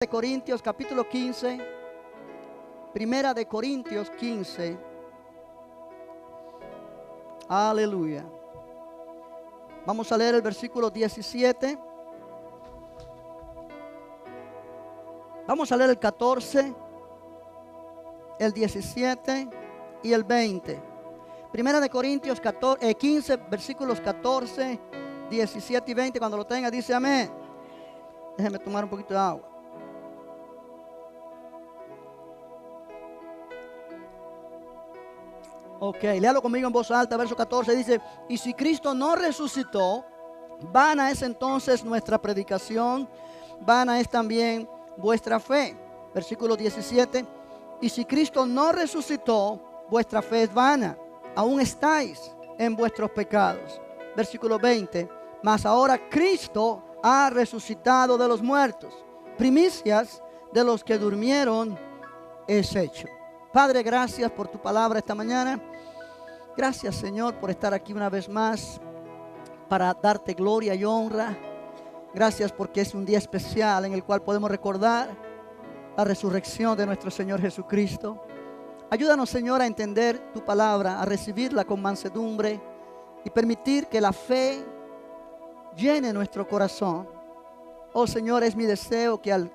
de Corintios capítulo 15, Primera de Corintios 15. Aleluya. Vamos a leer el versículo 17. Vamos a leer el 14, el 17 y el 20. Primera de Corintios 15, versículos 14, 17 y 20. Cuando lo tenga, dice amén. Déjeme tomar un poquito de agua. Ok, léalo conmigo en voz alta. Verso 14 dice: y si Cristo no resucitó, vana es entonces nuestra predicación, vana es también vuestra fe. Versículo 17: y si Cristo no resucitó, vuestra fe es vana, aún estáis en vuestros pecados. Versículo 20: mas ahora Cristo ha resucitado de los muertos, primicias de los que durmieron es hecho. Padre, gracias por tu palabra esta mañana. Gracias, Señor, por estar aquí una vez más para darte gloria y honra. Gracias porque es un día especial en el cual podemos recordar la resurrección de nuestro Señor Jesucristo. Ayúdanos, Señor, a entender tu palabra, a recibirla con mansedumbre y permitir que la fe llene nuestro corazón. Oh, Señor, es mi deseo que al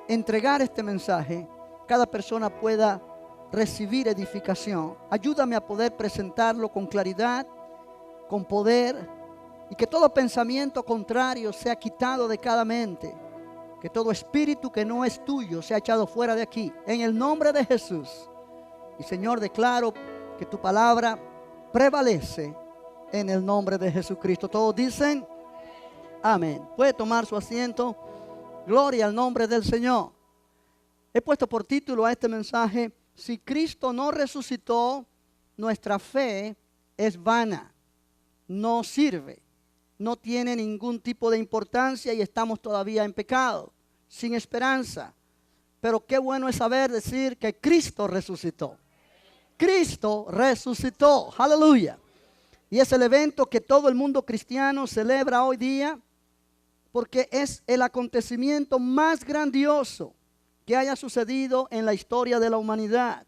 entregar este mensaje, cada persona pueda recibir edificación. Ayúdame a poder presentarlo con claridad, con poder, y que todo pensamiento contrario sea quitado de cada mente, que todo espíritu que no es tuyo sea echado fuera de aquí, en el nombre de Jesús. Y Señor, declaro que tu palabra prevalece en el nombre de Jesucristo. Todos dicen amén. Puede tomar su asiento. Gloria al nombre del Señor. He puesto por título a este mensaje: si Cristo no resucitó, nuestra fe es vana, no sirve, no tiene ningún tipo de importancia y estamos todavía en pecado, sin esperanza. Pero qué bueno es saber decir que Cristo resucitó. Cristo resucitó, aleluya. Y es el evento que todo el mundo cristiano celebra hoy día, porque es el acontecimiento más grandioso que haya sucedido en la historia de la humanidad.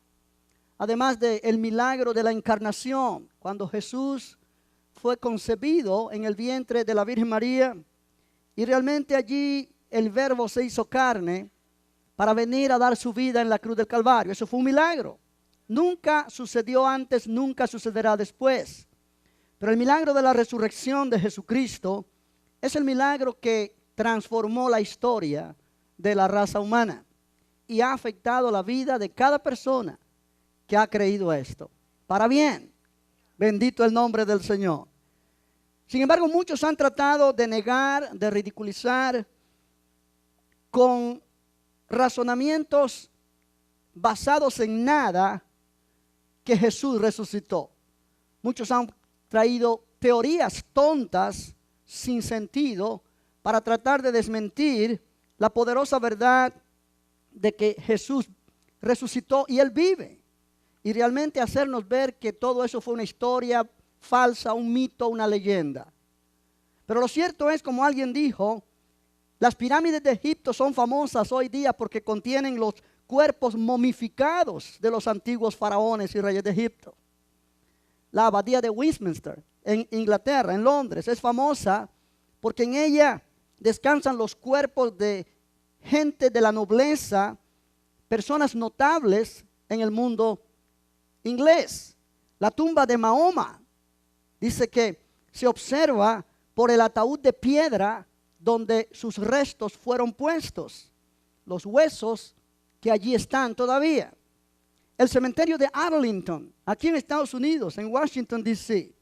Además del milagro de la encarnación, cuando Jesús fue concebido en el vientre de la Virgen María, y realmente allí el Verbo se hizo carne para venir a dar su vida en la cruz del Calvario. Eso fue un milagro. Nunca sucedió antes, nunca sucederá después. Pero el milagro de la resurrección de Jesucristo es el milagro que transformó la historia de la raza humana y ha afectado la vida de cada persona que ha creído esto, para bien. Bendito el nombre del Señor. Sin embargo, muchos han tratado de negar, de ridiculizar con razonamientos basados en nada que Jesús resucitó. Muchos han traído teorías tontas, sin sentido, para tratar de desmentir la poderosa verdad de que Jesús resucitó y Él vive. Y realmente hacernos ver que todo eso fue una historia falsa, un mito, una leyenda. Pero lo cierto es, como alguien dijo, las pirámides de Egipto son famosas hoy día porque contienen los cuerpos momificados de los antiguos faraones y reyes de Egipto. La abadía de Westminster en Inglaterra, en Londres, es famosa porque en ella descansan los cuerpos de gente de la nobleza, personas notables en el mundo inglés. La tumba de Mahoma dice que se observa por el ataúd de piedra donde sus restos fueron puestos, los huesos que allí están todavía. El cementerio de Arlington, aquí en Estados Unidos, en Washington, D.C.,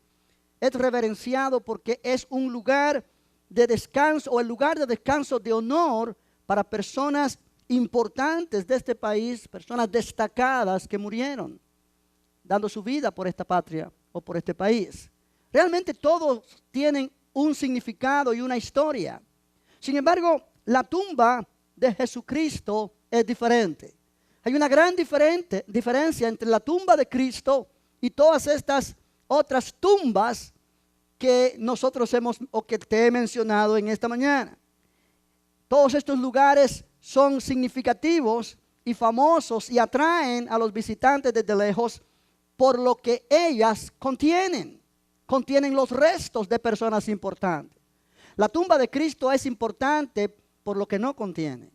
es reverenciado porque es un lugar de descanso, o el lugar de descanso de honor para personas importantes de este país, personas destacadas que murieron dando su vida por esta patria o por este país. Realmente todos tienen un significado y una historia. Sin embargo, la tumba de Jesucristo es diferente. Hay una gran diferencia entre la tumba de Cristo y todas estas otras tumbas que nosotros hemos o que te he mencionado en esta mañana. Todos estos lugares son significativos y famosos y atraen a los visitantes desde lejos por lo que ellas contienen. Contienen los restos de personas importantes. La tumba de Cristo es importante por lo que no contiene.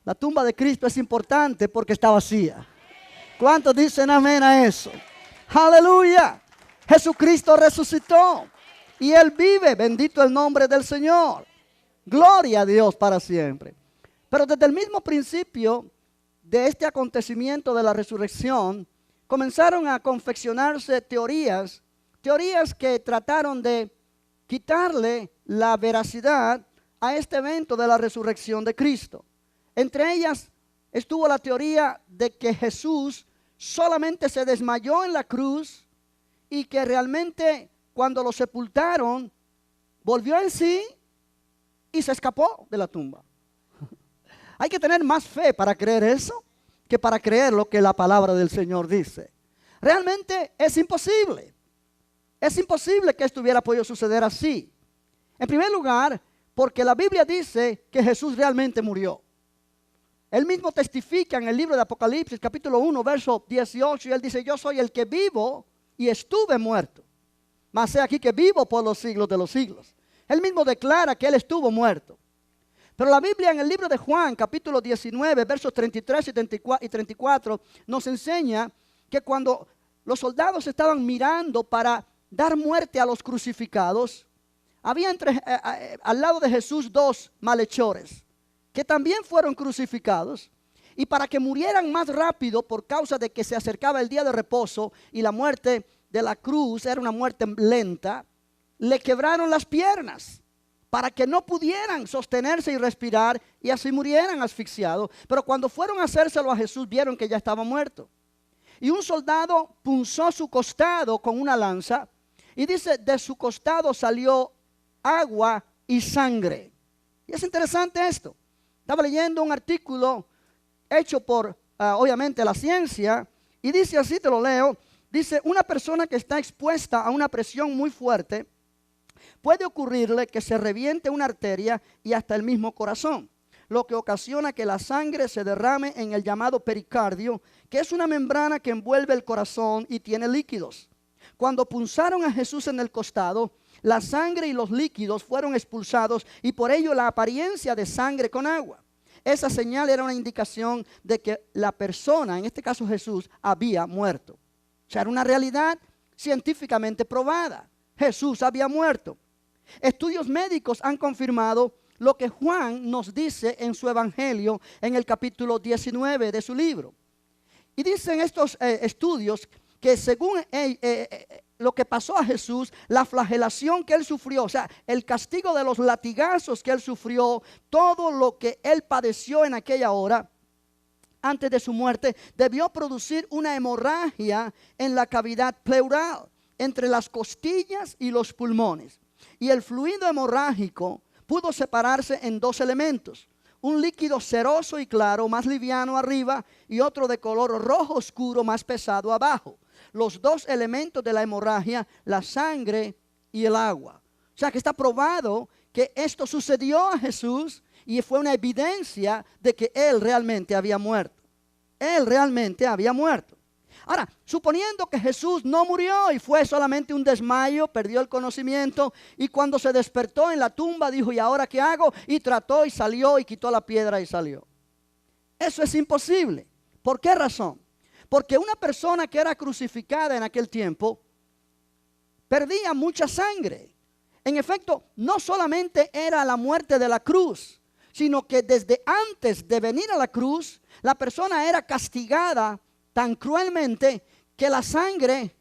La tumba de Cristo es importante porque está vacía. ¿Cuántos dicen amén a eso? Aleluya. Jesucristo resucitó y Él vive. Bendito el nombre del Señor. Gloria a Dios para siempre. Pero desde el mismo principio de este acontecimiento de la resurrección, comenzaron a confeccionarse teorías que trataron de quitarle la veracidad a este evento de la resurrección de Cristo. Entre ellas estuvo la teoría de que Jesús solamente se desmayó en la cruz y que realmente cuando lo sepultaron volvió en sí y se escapó de la tumba. Hay que tener más fe para creer eso que para creer lo que la palabra del Señor dice. Realmente es imposible. Es imposible que esto hubiera podido suceder así. En primer lugar, porque la Biblia dice que Jesús realmente murió. Él mismo testifica en el libro de Apocalipsis, capítulo 1, verso 18, y él dice: yo soy el que vivo y estuve muerto, mas he aquí que vivo por los siglos de los siglos. Él mismo declara que él estuvo muerto. Pero la Biblia en el libro de Juan, capítulo 19, versos 33 y 34, nos enseña que cuando los soldados estaban mirando para dar muerte a los crucificados, había al lado de Jesús dos malhechores que también fueron crucificados, y para que murieran más rápido por causa de que se acercaba el día de reposo y la muerte de la cruz era una muerte lenta, le quebraron las piernas para que no pudieran sostenerse y respirar y así murieran asfixiados. Pero cuando fueron a hacérselo a Jesús, vieron que ya estaba muerto. Y un soldado punzó su costado con una lanza y dice: de su costado salió agua y sangre. Y es interesante esto. Estaba leyendo un artículo hecho por, obviamente, la ciencia, y dice así, te lo leo. Dice: una persona que está expuesta a una presión muy fuerte, puede ocurrirle que se reviente una arteria y hasta el mismo corazón, lo que ocasiona que la sangre se derrame en el llamado pericardio, que es una membrana que envuelve el corazón y tiene líquidos. Cuando punzaron a Jesús en el costado, la sangre y los líquidos fueron expulsados y por ello la apariencia de sangre con agua. Esa señal era una indicación de que la persona, en este caso Jesús, había muerto. O sea, era una realidad científicamente probada. Jesús había muerto. Estudios médicos han confirmado lo que Juan nos dice en su evangelio en el capítulo 19 de su libro. Y dicen estos estudios que según lo que pasó a Jesús, la flagelación que él sufrió, o sea, el castigo de los latigazos que él sufrió, todo lo que él padeció en aquella hora, antes de su muerte, debió producir una hemorragia en la cavidad pleural, entre las costillas y los pulmones. Y el fluido hemorrágico pudo separarse en dos elementos: un líquido ceroso y claro, más liviano arriba, y otro de color rojo oscuro, más pesado abajo. Los dos elementos de la hemorragia, la sangre y el agua. O sea que está probado que esto sucedió a Jesús y fue una evidencia de que Él realmente había muerto. Él realmente había muerto. Ahora, suponiendo que Jesús no murió y fue solamente un desmayo, perdió el conocimiento, y cuando se despertó en la tumba dijo: ¿y ahora qué hago? Y trató y salió y quitó la piedra y salió. Eso es imposible. ¿Por qué razón? Porque una persona que era crucificada en aquel tiempo perdía mucha sangre. En efecto, no solamente era la muerte de la cruz, sino que desde antes de venir a la cruz, la persona era castigada tan cruelmente que la sangre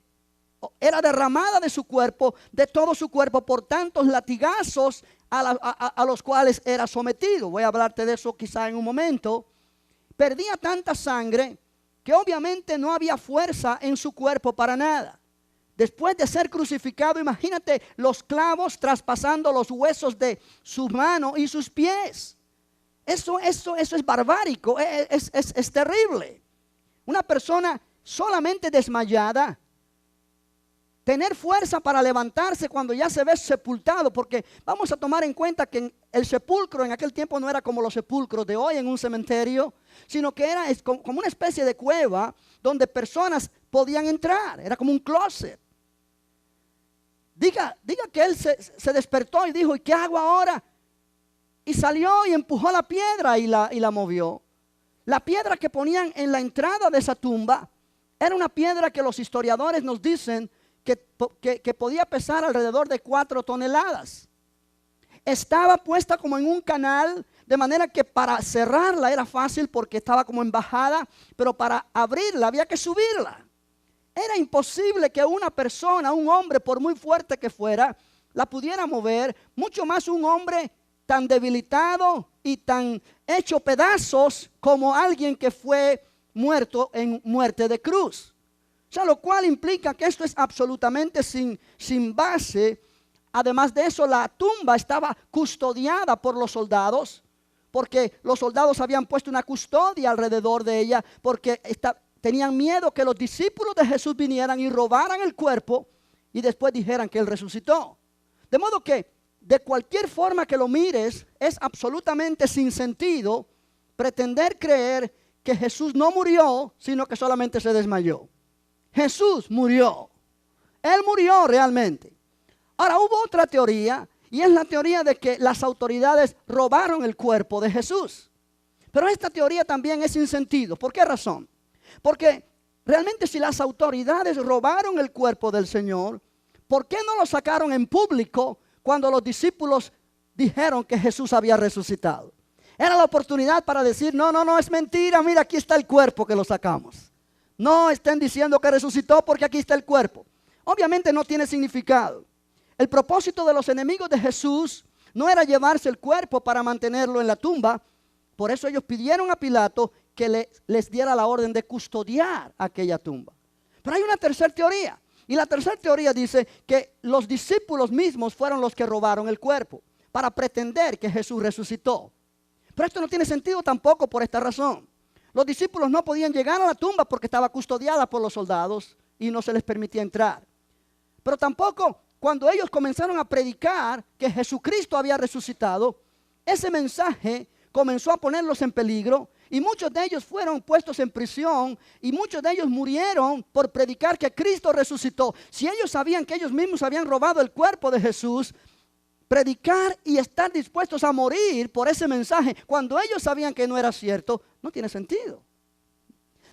era derramada de su cuerpo, de todo su cuerpo, por tantos latigazos a los cuales era sometido. Voy a hablarte de eso quizá en un momento. Perdía tanta sangre que obviamente no había fuerza en su cuerpo para nada. Después de ser crucificado, imagínate los clavos traspasando los huesos de su mano y sus pies. Eso es barbárico, es terrible. Una persona solamente desmayada tener fuerza para levantarse cuando ya se ve sepultado, porque vamos a tomar en cuenta que el sepulcro en aquel tiempo no era como los sepulcros de hoy en un cementerio, sino que era como una especie de cueva donde personas podían entrar, era como un closet. Diga que él se despertó y dijo, ¿y qué hago ahora? Y salió y empujó la piedra y la movió. La piedra que ponían en la entrada de esa tumba era una piedra que los historiadores nos dicen que podía pesar alrededor de 4 toneladas. Estaba puesta como en un canal, de manera que para cerrarla era fácil porque estaba como en bajada, pero para abrirla había que subirla. Era imposible que una persona, un hombre, por muy fuerte que fuera, la pudiera mover, mucho más un hombre tan debilitado y tan hecho pedazos como alguien que fue muerto en muerte de cruz. O sea, lo cual implica que esto es absolutamente sin base. Además de eso, la tumba estaba custodiada por los soldados, porque los soldados habían puesto una custodia alrededor de ella, porque tenían miedo que los discípulos de Jesús vinieran y robaran el cuerpo y después dijeran que Él resucitó. De modo que, de cualquier forma que lo mires, es absolutamente sin sentido pretender creer que Jesús no murió, sino que solamente se desmayó. Jesús murió. Él murió realmente. Ahora, hubo otra teoría, y es la teoría de que las autoridades robaron el cuerpo de Jesús. Pero esta teoría también es sin sentido. ¿Por qué razón? Porque realmente si las autoridades robaron el cuerpo del Señor, ¿por qué no lo sacaron en público cuando los discípulos dijeron que Jesús había resucitado? Era la oportunidad para decir, no, es mentira, mira, aquí está el cuerpo que lo sacamos. No estén diciendo que resucitó porque aquí está el cuerpo. Obviamente no tiene significado. El propósito de los enemigos de Jesús no era llevarse el cuerpo para mantenerlo en la tumba. Por eso ellos pidieron a Pilato que les diera la orden de custodiar aquella tumba. Pero hay una tercera teoría. Y la tercera teoría dice que los discípulos mismos fueron los que robaron el cuerpo para pretender que Jesús resucitó. Pero esto no tiene sentido tampoco por esta razón. Los discípulos no podían llegar a la tumba porque estaba custodiada por los soldados y no se les permitía entrar. Pero tampoco cuando ellos comenzaron a predicar que Jesucristo había resucitado, ese mensaje comenzó a ponerlos en peligro y muchos de ellos fueron puestos en prisión y muchos de ellos murieron por predicar que Cristo resucitó. Si ellos sabían que ellos mismos habían robado el cuerpo de Jesús, predicar y estar dispuestos a morir por ese mensaje cuando ellos sabían que no era cierto, no tiene sentido.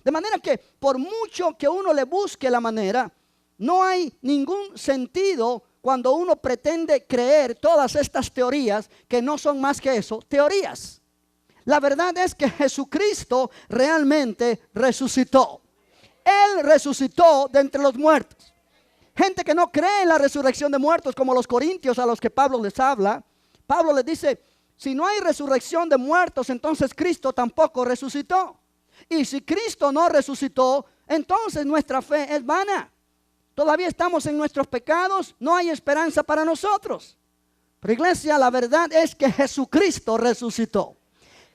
De manera que por mucho que uno le busque la manera, no hay ningún sentido cuando uno pretende creer todas estas teorías que no son más que eso, teorías. La verdad es que Jesucristo realmente resucitó. Él resucitó de entre los muertos. Gente que no cree en la resurrección de muertos, como los corintios a los que Pablo les habla. Pablo les dice, si no hay resurrección de muertos, entonces Cristo tampoco resucitó. Y si Cristo no resucitó, entonces nuestra fe es vana. Todavía estamos en nuestros pecados, no hay esperanza para nosotros. Pero iglesia, la verdad es que Jesucristo resucitó.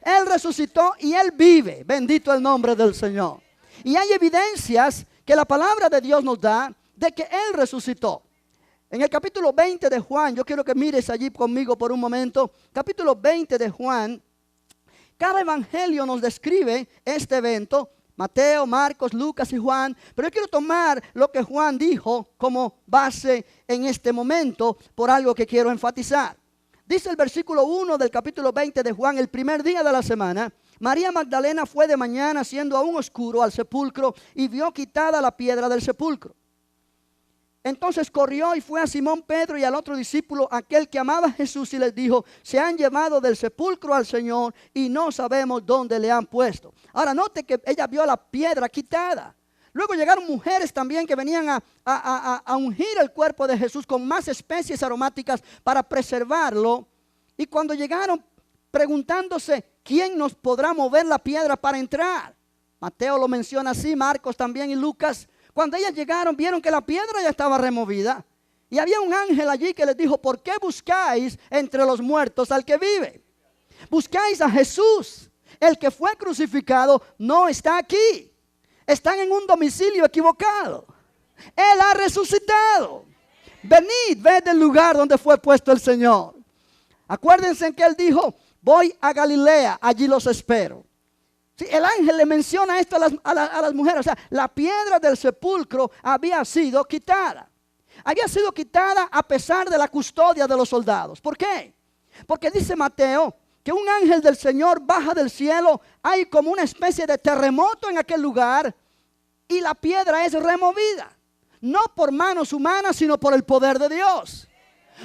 Él resucitó y Él vive. Bendito el nombre del Señor. Y hay evidencias que la palabra de Dios nos da de que Él resucitó. En el capítulo 20 de Juan, yo quiero que mires allí conmigo por un momento. Capítulo 20 de Juan. Cada evangelio nos describe este evento. Mateo, Marcos, Lucas y Juan. Pero yo quiero tomar lo que Juan dijo como base en este momento por algo que quiero enfatizar. Dice el versículo 1 del capítulo 20 de Juan, el primer día de la semana, María Magdalena fue de mañana, siendo aún oscuro, al sepulcro y vio quitada la piedra del sepulcro. Entonces corrió y fue a Simón Pedro y al otro discípulo, aquel que amaba a Jesús, y les dijo, se han llevado del sepulcro al Señor y no sabemos dónde le han puesto. Ahora note que ella vio la piedra quitada. Luego llegaron mujeres también que venían a ungir el cuerpo de Jesús con más especies aromáticas para preservarlo. Y cuando llegaron preguntándose, ¿quién nos podrá mover la piedra para entrar? Mateo lo menciona así, Marcos también y Lucas. Cuando ellas llegaron, vieron que la piedra ya estaba removida. Y había un ángel allí que les dijo, ¿por qué buscáis entre los muertos al que vive? Buscáis a Jesús. El que fue crucificado no está aquí. Están en un domicilio equivocado. Él ha resucitado. Venid, ved el lugar donde fue puesto el Señor. Acuérdense que Él dijo, voy a Galilea, allí los espero. Sí, el ángel le menciona esto a las mujeres. O sea, la piedra del sepulcro había sido quitada. Había sido quitada a pesar de la custodia de los soldados. ¿Por qué? Porque dice Mateo que un ángel del Señor baja del cielo. Hay como una especie de terremoto en aquel lugar y la piedra es removida. No por manos humanas, sino por el poder de Dios.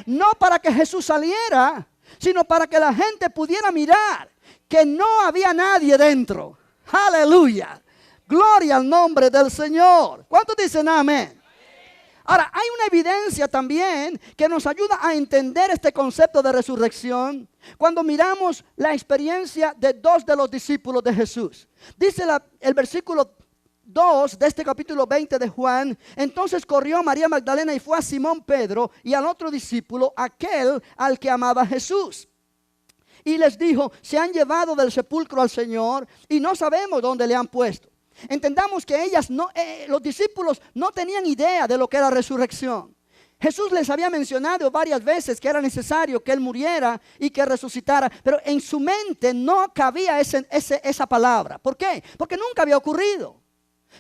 No para que Jesús saliera, sino para que la gente pudiera mirar que no había nadie dentro. Aleluya. Gloria al nombre del Señor. ¿Cuántos dicen amén? Ahora, hay una evidencia también que nos ayuda a entender este concepto de resurrección cuando miramos la experiencia de dos de los discípulos de Jesús. Dice el versículo 2 de este capítulo 20 de Juan. Entonces corrió María Magdalena y fue a Simón Pedro y al otro discípulo, aquel al que amaba Jesús. Y les dijo, se han llevado del sepulcro al Señor y no sabemos dónde le han puesto. Entendamos que los discípulos no tenían idea de lo que era resurrección. Jesús les había mencionado varias veces que era necesario que Él muriera y que resucitara, pero en su mente no cabía esa palabra. ¿Por qué? Porque nunca había ocurrido.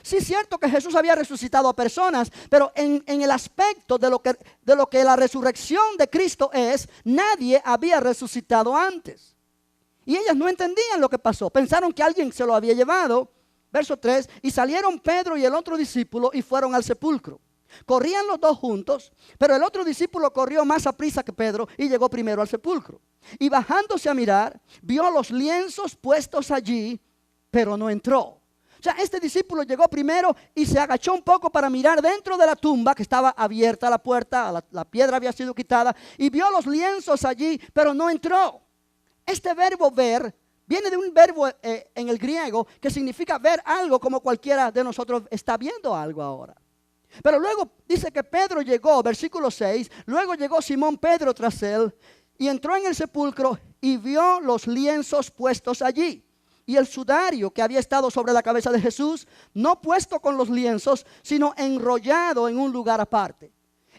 Sí es cierto que Jesús había resucitado a personas, pero en el aspecto de lo que la resurrección de Cristo es, nadie había resucitado antes. Y ellas no entendían lo que pasó, pensaron que alguien se lo había llevado. Verso 3, y salieron Pedro y el otro discípulo y fueron al sepulcro. Corrían los dos juntos, pero el otro discípulo corrió más aprisa que Pedro y llegó primero al sepulcro. Y bajándose a mirar, vio los lienzos puestos allí, pero no entró. O sea, este discípulo llegó primero y se agachó un poco para mirar dentro de la tumba, que estaba abierta la puerta, la piedra había sido quitada, y vio los lienzos allí, pero no entró. Este verbo ver viene de un verbo en el griego que significa ver algo, como cualquiera de nosotros está viendo algo ahora. Pero luego dice que Pedro llegó, versículo 6, luego llegó Simón Pedro tras él y entró en el sepulcro y vio los lienzos puestos allí. Y el sudario que había estado sobre la cabeza de Jesús, no puesto con los lienzos, sino enrollado en un lugar aparte.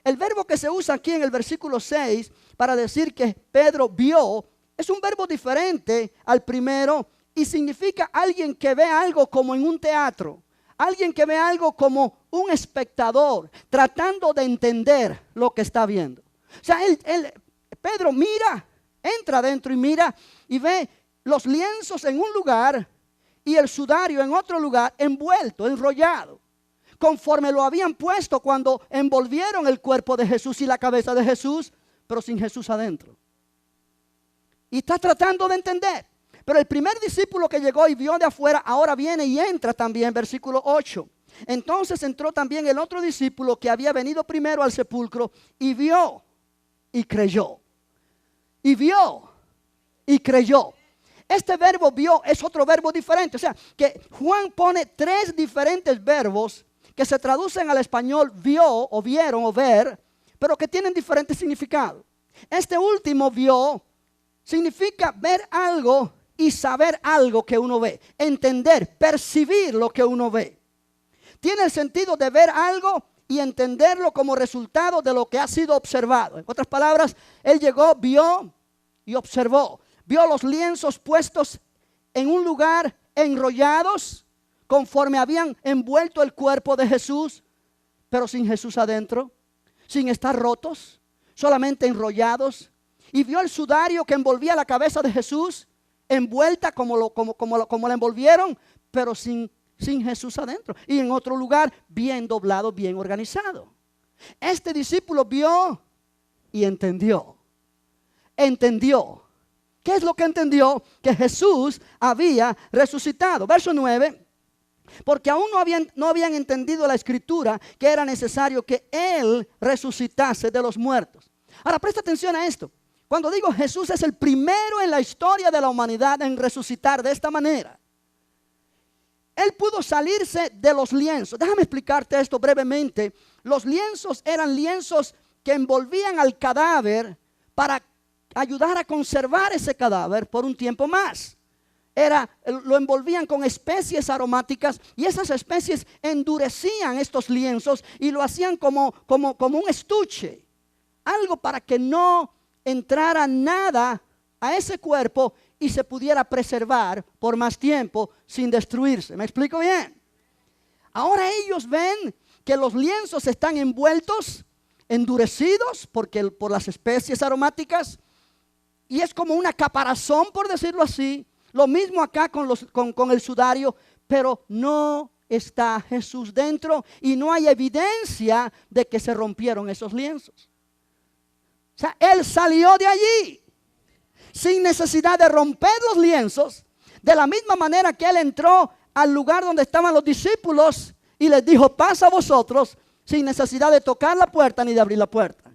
El verbo que se usa aquí en el versículo 6 para decir que Pedro vio, es un verbo diferente al primero y significa alguien que ve algo como en un teatro. Alguien que ve algo como un espectador tratando de entender lo que está viendo. O sea, Pedro mira, entra adentro y mira y ve los lienzos en un lugar y el sudario en otro lugar, envuelto, enrollado, conforme lo habían puesto cuando envolvieron el cuerpo de Jesús y la cabeza de Jesús, pero sin Jesús adentro. Y está tratando de entender. Pero el primer discípulo que llegó y vio de afuera, ahora viene y entra también, versículo 8. Entonces entró también el otro discípulo que había venido primero al sepulcro y vio y creyó. Y vio y creyó. Este verbo vio es otro verbo diferente. O sea, que Juan pone tres diferentes verbos que se traducen al español vio o vieron o ver, pero que tienen diferentes significados. Este último vio significa ver algo y saber algo que uno ve. Entender, percibir lo que uno ve. Tiene el sentido de ver algo y entenderlo como resultado de lo que ha sido observado. En otras palabras, él llegó, vio y observó. Vio los lienzos puestos en un lugar enrollados conforme habían envuelto el cuerpo de Jesús, pero sin Jesús adentro, sin estar rotos, solamente enrollados. Y vio el sudario que envolvía la cabeza de Jesús, envuelta como la envolvieron, pero sin Jesús adentro. Y en otro lugar, bien doblado, bien organizado. Este discípulo vio y entendió. Entendió. ¿Qué es lo que entendió? Que Jesús había resucitado. Verso 9. Porque aún no habían entendido la escritura que era necesario que Él resucitase de los muertos. Ahora presta atención a esto. Cuando digo Jesús es el primero en la historia de la humanidad en resucitar de esta manera. Él pudo salirse de los lienzos. Déjame explicarte esto brevemente. Los lienzos eran lienzos que envolvían al cadáver para ayudar a conservar ese cadáver por un tiempo más. lo envolvían con especies aromáticas y esas especies endurecían estos lienzos y lo hacían como un estuche. Algo para que no entrara nada a ese cuerpo y se pudiera preservar por más tiempo sin destruirse. ¿Me explico bien? Ahora ellos ven que los lienzos están envueltos, endurecidos por las especies aromáticas y es como una caparazón, por decirlo así. Lo mismo acá con el sudario, pero no está Jesús dentro y no hay evidencia de que se rompieron esos lienzos. O sea, Él salió de allí sin necesidad de romper los lienzos, de la misma manera que Él entró al lugar donde estaban los discípulos y les dijo, pasa a vosotros, sin necesidad de tocar la puerta ni de abrir la puerta.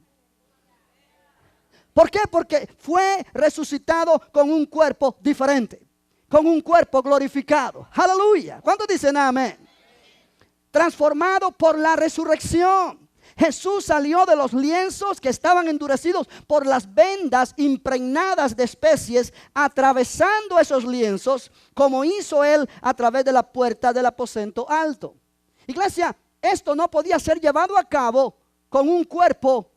¿Por qué? Porque fue resucitado con un cuerpo diferente, con un cuerpo glorificado. Aleluya. ¿Cuántos dicen amén? Transformado por la resurrección. Jesús salió de los lienzos que estaban endurecidos por las vendas impregnadas de especies, atravesando esos lienzos, como hizo Él a través de la puerta del aposento alto. Iglesia, esto no podía ser llevado a cabo con un cuerpo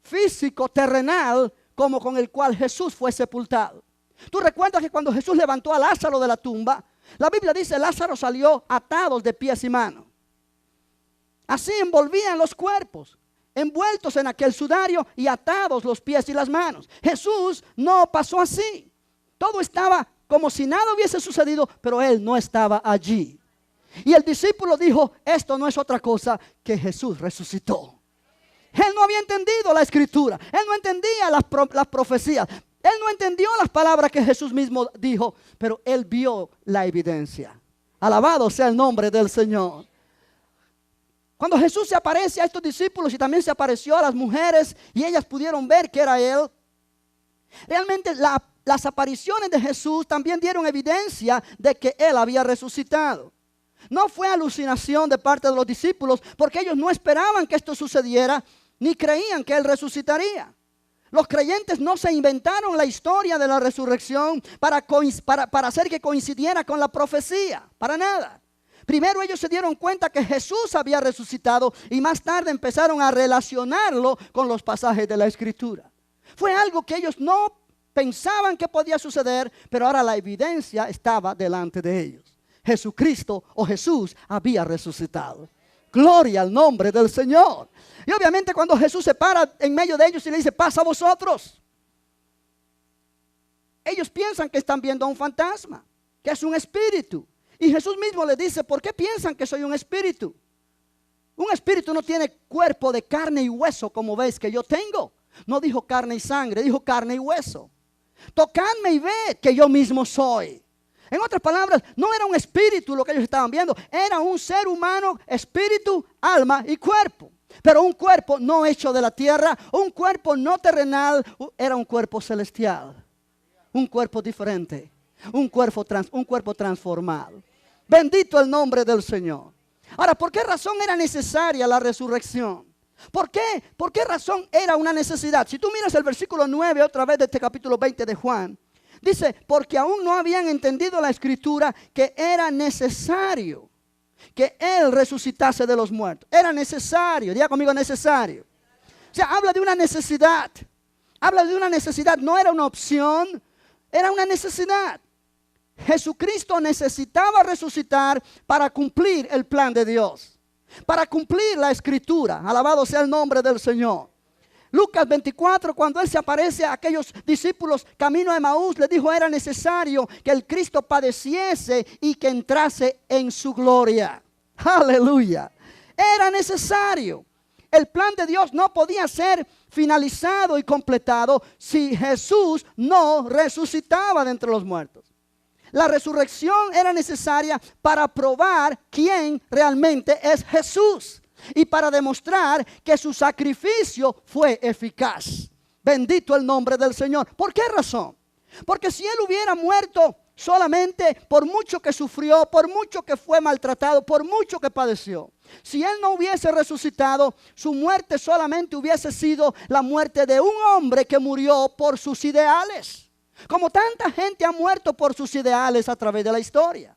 físico, terrenal, como con el cual Jesús fue sepultado. Tú recuerdas que cuando Jesús levantó a Lázaro de la tumba, la Biblia dice, Lázaro salió atados de pies y manos. Así envolvían los cuerpos, envueltos en aquel sudario y atados los pies y las manos. Jesús no pasó así. Todo estaba como si nada hubiese sucedido, pero Él no estaba allí. Y el discípulo dijo, esto no es otra cosa que Jesús resucitó. Él no había entendido la escritura, él no entendía las profecías, él no entendió las palabras que Jesús mismo dijo, pero él vio la evidencia. Alabado sea el nombre del Señor. Cuando Jesús se aparece a estos discípulos y también se apareció a las mujeres y ellas pudieron ver que era Él, realmente las apariciones de Jesús también dieron evidencia de que Él había resucitado. No fue alucinación de parte de los discípulos, porque ellos no esperaban que esto sucediera, ni creían que Él resucitaría. Los creyentes no se inventaron la historia de la resurrección para hacer que coincidiera con la profecía, para nada. Primero ellos se dieron cuenta que Jesús había resucitado y más tarde empezaron a relacionarlo con los pasajes de la Escritura. Fue algo que ellos no pensaban que podía suceder, pero ahora la evidencia estaba delante de ellos. Jesucristo o Jesús había resucitado. Gloria al nombre del Señor. Y obviamente cuando Jesús se para en medio de ellos y le dice, pasa a vosotros, ellos piensan que están viendo a un fantasma, que es un espíritu. Y Jesús mismo les dice, ¿por qué piensan que soy un espíritu? Un espíritu no tiene cuerpo de carne y hueso como veis que yo tengo. No dijo carne y sangre, dijo carne y hueso. Tocadme y ved que yo mismo soy. En otras palabras, no era un espíritu lo que ellos estaban viendo, era un ser humano, espíritu, alma y cuerpo. Pero un cuerpo no hecho de la tierra, un cuerpo no terrenal, era un cuerpo celestial. Un cuerpo diferente, un cuerpo transformado. Bendito el nombre del Señor. Ahora, ¿por qué razón era necesaria la resurrección? ¿Por qué? ¿Por qué razón era una necesidad? Si tú miras el versículo 9 otra vez de este capítulo 20 de Juan, dice, porque aún no habían entendido la escritura que era necesario que Él resucitase de los muertos. Era necesario, diga conmigo necesario. O sea, habla de una necesidad. Habla de una necesidad, no era una opción, era una necesidad. Jesucristo necesitaba resucitar para cumplir el plan de Dios, para cumplir la escritura. Alabado sea el nombre del Señor. Lucas 24, cuando Él se aparece a aquellos discípulos camino a Emaús, les dijo era necesario que el Cristo padeciese y que entrase en su gloria. Aleluya. Era necesario. El plan de Dios no podía ser finalizado y completado si Jesús no resucitaba de entre los muertos. La resurrección era necesaria para probar quién realmente es Jesús y para demostrar que su sacrificio fue eficaz. Bendito el nombre del Señor. ¿Por qué razón? Porque si Él hubiera muerto solamente por mucho que sufrió, por mucho que fue maltratado, por mucho que padeció, si Él no hubiese resucitado, su muerte solamente hubiese sido la muerte de un hombre que murió por sus ideales. Como tanta gente ha muerto por sus ideales a través de la historia.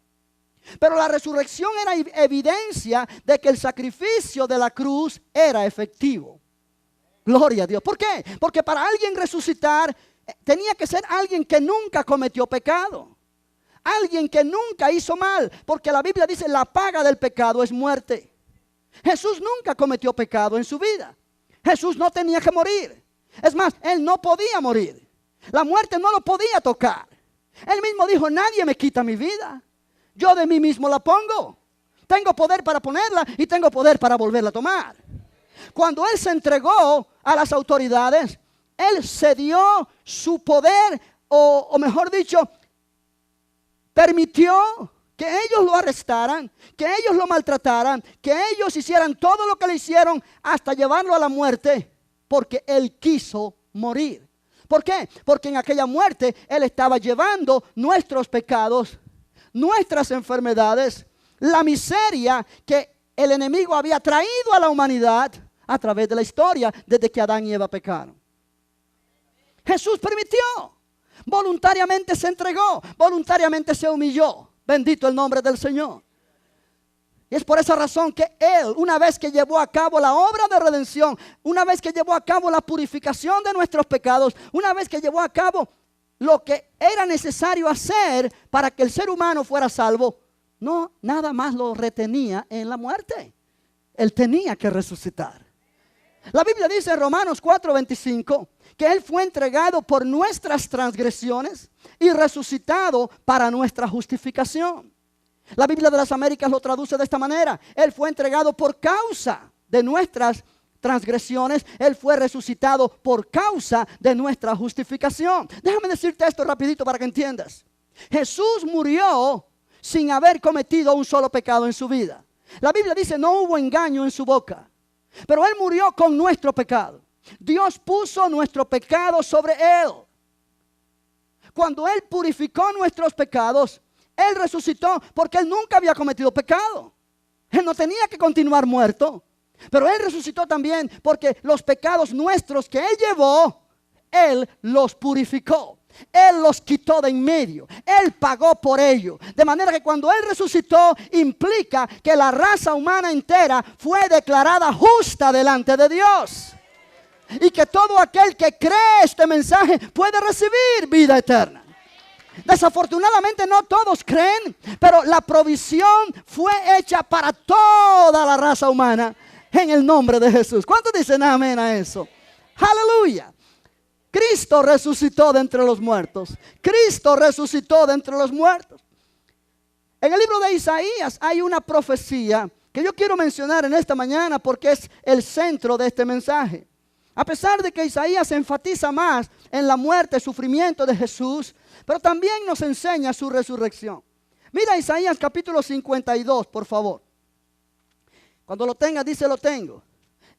Pero la resurrección era evidencia de que el sacrificio de la cruz era efectivo. Gloria a Dios. ¿Por qué? Porque para alguien resucitar tenía que ser alguien que nunca cometió pecado. Alguien que nunca hizo mal. Porque la Biblia dice la paga del pecado es muerte. Jesús nunca cometió pecado en su vida. Jesús no tenía que morir. Es más, Él no podía morir. La muerte no lo podía tocar. Él mismo dijo, nadie me quita mi vida. Yo de mí mismo la pongo. Tengo poder para ponerla y tengo poder para volverla a tomar. Cuando Él se entregó a las autoridades, Él cedió su poder, o mejor dicho, permitió que ellos lo arrestaran, que ellos lo maltrataran, que ellos hicieran todo lo que le hicieron hasta llevarlo a la muerte, porque Él quiso morir. ¿Por qué? Porque en aquella muerte Él estaba llevando nuestros pecados, nuestras enfermedades, la miseria que el enemigo había traído a la humanidad a través de la historia desde que Adán y Eva pecaron. Jesús permitió, voluntariamente se entregó, voluntariamente se humilló. Bendito el nombre del Señor. Y es por esa razón que Él, una vez que llevó a cabo la obra de redención, una vez que llevó a cabo la purificación de nuestros pecados, una vez que llevó a cabo lo que era necesario hacer para que el ser humano fuera salvo, no, nada más lo retenía en la muerte. Él tenía que resucitar. La Biblia dice en Romanos 4:25 que Él fue entregado por nuestras transgresiones y resucitado para nuestra justificación. La Biblia de las Américas lo traduce de esta manera: Él fue entregado por causa de nuestras transgresiones, Él fue resucitado por causa de nuestra justificación. Déjame decirte esto rapidito para que entiendas. Jesús murió sin haber cometido un solo pecado en su vida. La Biblia dice no hubo engaño en su boca, pero Él murió con nuestro pecado. Dios puso nuestro pecado sobre Él. Cuando Él purificó nuestros pecados, Él resucitó porque Él nunca había cometido pecado. Él no tenía que continuar muerto. Pero Él resucitó también porque los pecados nuestros que Él llevó, Él los purificó. Él los quitó de en medio. Él pagó por ello. De manera que cuando Él resucitó, implica que la raza humana entera fue declarada justa delante de Dios. Y que todo aquel que cree este mensaje puede recibir vida eterna. Desafortunadamente no todos creen, pero la provisión fue hecha para toda la raza humana en el nombre de Jesús. ¿Cuántos dicen amén a eso? Aleluya. Cristo resucitó de entre los muertos. Cristo resucitó de entre los muertos. En el libro de Isaías hay una profecía que yo quiero mencionar en esta mañana porque es el centro de este mensaje. A pesar de que Isaías enfatiza más en la muerte y sufrimiento de Jesús, pero también nos enseña su resurrección. Mira Isaías capítulo 52, por favor. Cuando lo tengas, dice lo tengo.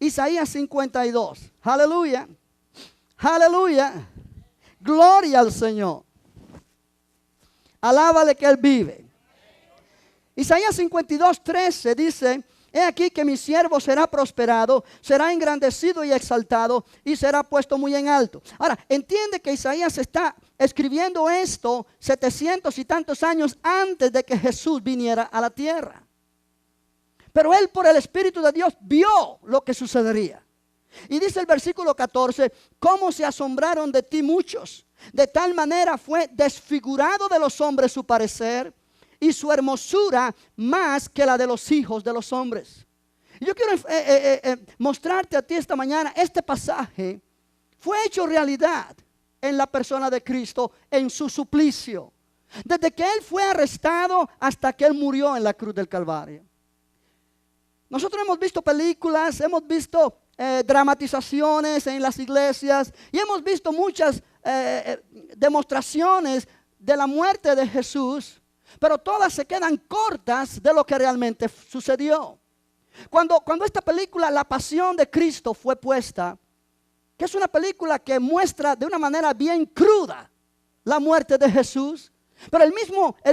Isaías 52. Aleluya. Aleluya. Gloria al Señor. Alábale que Él vive. Isaías 52:13 dice: he aquí que mi siervo será prosperado, será engrandecido y exaltado, y será puesto muy en alto. Ahora, entiende que Isaías está escribiendo esto 700 y tantos años antes de que Jesús viniera a la tierra. Pero él, por el Espíritu de Dios, vio lo que sucedería. Y dice el versículo 14: cómo se asombraron de ti muchos. De tal manera fue desfigurado de los hombres su parecer, y su hermosura más que la de los hijos de los hombres. Yo quiero mostrarte a ti esta mañana, este pasaje fue hecho realidad en la persona de Cristo, en su suplicio. Desde que Él fue arrestado hasta que Él murió en la cruz del Calvario. Nosotros hemos visto películas, hemos visto dramatizaciones en las iglesias y hemos visto muchas demostraciones de la muerte de Jesús, pero todas se quedan cortas de lo que realmente sucedió. Cuando esta película, La Pasión de Cristo, fue puesta, que es una película que muestra de una manera bien cruda la muerte de Jesús, pero el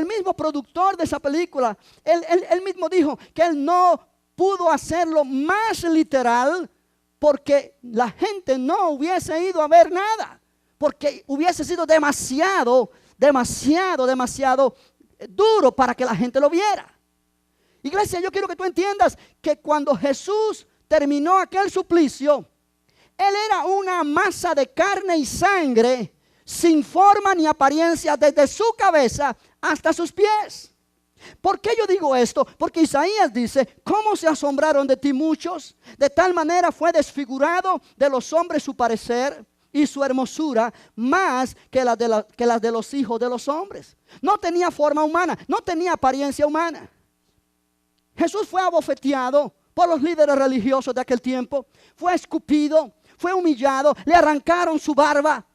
mismo productor de esa película, él mismo dijo que él no pudo hacerlo más literal porque la gente no hubiese ido a ver nada, porque hubiese sido demasiado duro para que la gente lo viera. Iglesia, yo quiero que tú entiendas que cuando Jesús terminó aquel suplicio, Él era una masa de carne y sangre, sin forma ni apariencia, desde su cabeza hasta sus pies. ¿Por qué yo digo esto? Porque Isaías dice: ¿cómo se asombraron de ti muchos? De tal manera fue desfigurado de los hombres su parecer y su hermosura, más que las de los hijos de los hombres. No tenía forma humana, no tenía apariencia humana. Jesús fue abofeteado por los líderes religiosos de aquel tiempo, fue escupido, fue humillado, le arrancaron su barba.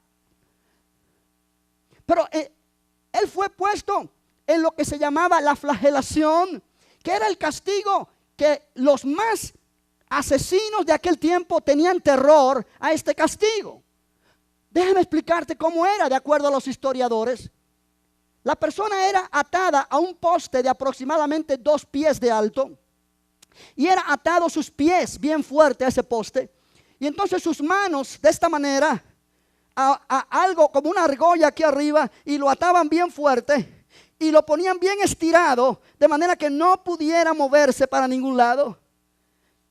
Pero Él fue puesto en lo que se llamaba la flagelación, que era el castigo que los más asesinos de aquel tiempo tenían terror a este castigo. Déjame explicarte cómo era de acuerdo a los historiadores. La persona era atada a un poste de aproximadamente 2 pies de alto y era atado sus pies bien fuerte a ese poste, y entonces sus manos de esta manera a algo como una argolla aquí arriba, y lo ataban bien fuerte y lo ponían bien estirado de manera que no pudiera moverse para ningún lado,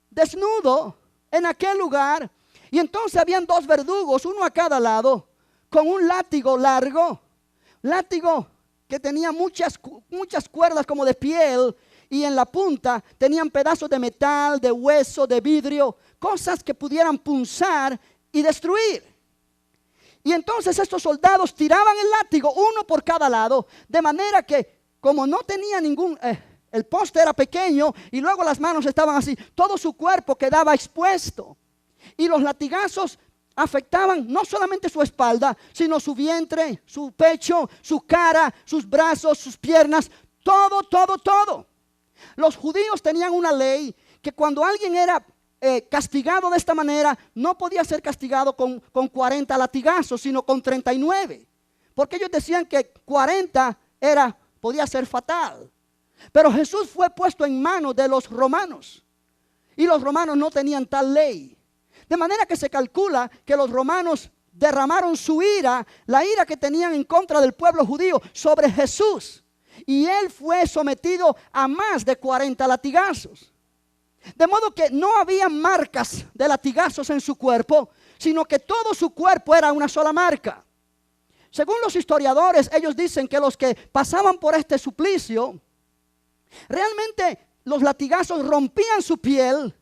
desnudo en aquel lugar. Y entonces habían 2 verdugos, uno a cada lado, con un látigo largo, látigo que tenía muchas cuerdas como de piel, y en la punta tenían pedazos de metal, de hueso, de vidrio, cosas que pudieran punzar y destruir. Y entonces estos soldados tiraban el látigo, uno por cada lado, de manera que como no tenía el poste era pequeño y luego las manos estaban así, todo su cuerpo quedaba expuesto. Y los latigazos afectaban no solamente su espalda, sino su vientre, su pecho, su cara, sus brazos, sus piernas, todo. Los judíos tenían una ley que cuando alguien era castigado de esta manera, no podía ser castigado con 40 latigazos, sino con 39. Porque ellos decían que 40 podía ser fatal. Pero Jesús fue puesto en manos de los romanos, y los romanos no tenían tal ley. De manera que se calcula que los romanos derramaron su ira, la ira que tenían en contra del pueblo judío, sobre Jesús. Y Él fue sometido a más de 40 latigazos. De modo que no había marcas de latigazos en su cuerpo, sino que todo su cuerpo era una sola marca. Según los historiadores, ellos dicen que los que pasaban por este suplicio, realmente los latigazos rompían su piel,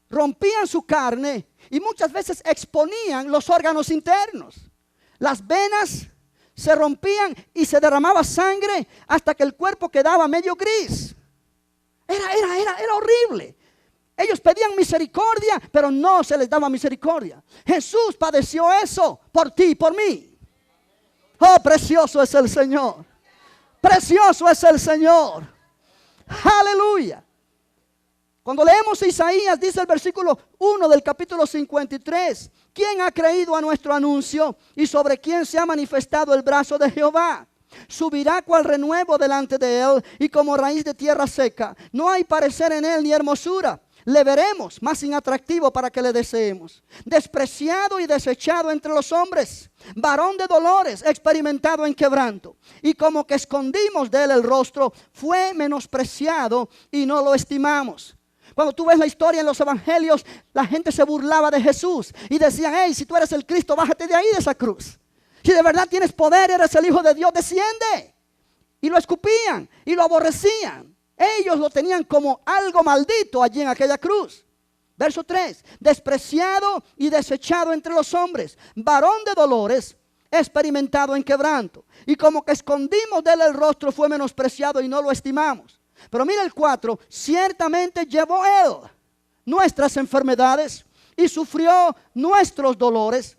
rompían su carne y muchas veces exponían los órganos internos. Las venas se rompían y se derramaba sangre hasta que el cuerpo quedaba medio gris. Era horrible. Ellos pedían misericordia, pero no se les daba misericordia. Jesús padeció eso por ti y por mí. Oh, precioso es el Señor. Precioso es el Señor. Aleluya. Cuando leemos Isaías, dice el versículo 1 del capítulo 53: ¿quién ha creído a nuestro anuncio y sobre quién se ha manifestado el brazo de Jehová? Subirá cual renuevo delante de él y como raíz de tierra seca. No hay parecer en él ni hermosura. Le veremos, más inatractivo para que le deseemos. Despreciado y desechado entre los hombres, varón de dolores, experimentado en quebranto. Y como que escondimos de él el rostro, fue menospreciado y no lo estimamos. Cuando tú ves la historia en los evangelios, la gente se burlaba de Jesús y decían: hey, si tú eres el Cristo, bájate de ahí, de esa cruz. Si de verdad tienes poder, eres el Hijo de Dios, desciende. Y lo escupían y lo aborrecían. Ellos lo tenían como algo maldito allí en aquella cruz. Verso 3: despreciado y desechado entre los hombres, varón de dolores, experimentado en quebranto. Y como que escondimos de él el rostro, fue menospreciado y no lo estimamos. Pero mira el 4: ciertamente llevó él nuestras enfermedades y sufrió nuestros dolores.